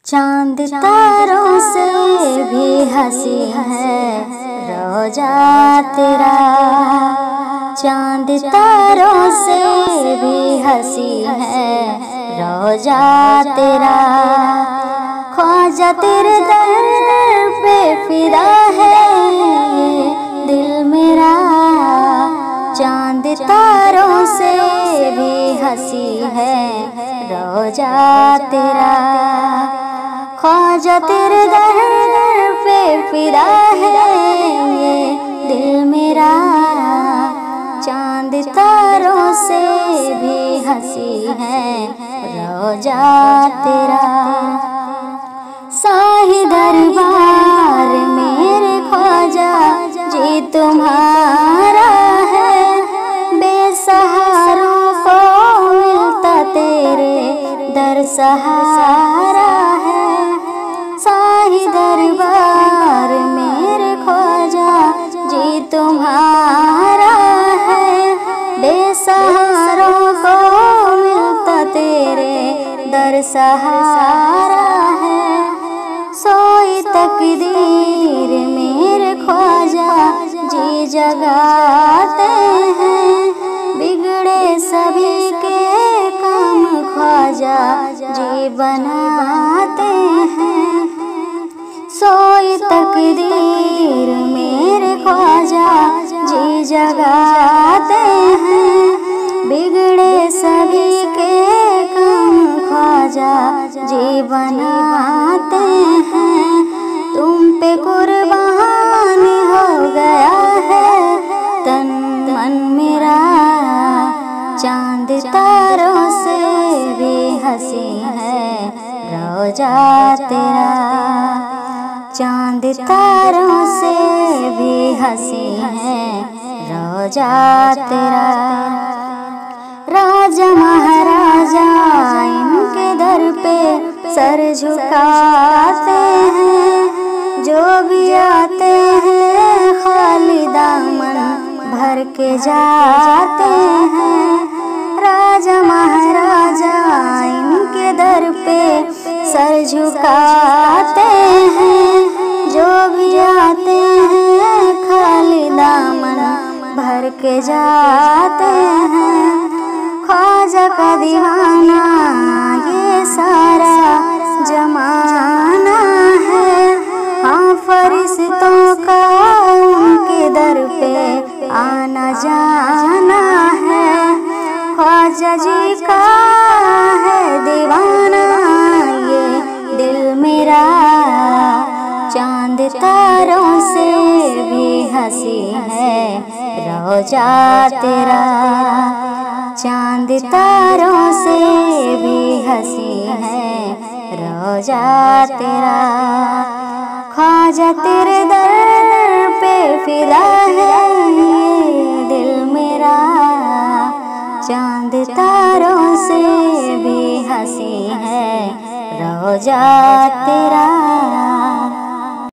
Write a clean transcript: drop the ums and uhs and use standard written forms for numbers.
चांद तारों से भी हंसी है रोजा तेरा। चांद तारों से भी हंसी है रोजा तेरा। ख्वाजा तेरे दर पे फिदा है दिल मेरा। चांद तारों से भी हंसी है रोजा तेरा। ख्वाजा तेरे दर पे फिदा है ये दिल मेरा। चांद तारों से भी हंसी है रोजा तेरा। शाही दरबार मेरे ख्वाजा जी तुम्हारा है। बेसहारों को मिलता तेरे दर सहारा है। शाही दरबार मेरे ख्वाजा जी तुम्हारा है। बेसहारों को मिलता तेरे दर सहारा है। सोई तकदीर मेरे ख्वाजा जी जगाते हैं। बिगड़े सभी के काम ख्वाजा जी बनाते हैं। सोई तकदीर मेरे ख्वाजा जी जगाते हैं। बिगड़े सभी के काम ख्वाजा जी बनाते हैं। तुम पे कुर्बान हो गया है तन मन मेरा। चांद तारों से भी हंसी है रोजा तेरा। चांद तारों से भी हंसी है रोजा तेरा। राजा महाराजा इनके दर पे सर झुकाते हैं। जो भी आते हैं खाली दामन भर के जाते हैं। राजा महाराजा इनके दर पे सर झुकाते हैं। जो भी आते हैं खाली दामन भर के जाते हैं। ख्वाजा का दीवाना ये सारा जमाना है। हाँ फरिश्तों का उनके दर पे आना जाना है। ख्वाजा जी का है दीवाना ये दिल मेरा। चांद तारों से भी हंसी है रोजा तेरा। चांद तारों से भी हंसी है रोजा तेरा। ख्वाजा तेरे दर पे फिदा है ये दिल मेरा। चांद तारों से भी हंसी है रोजा तेरा।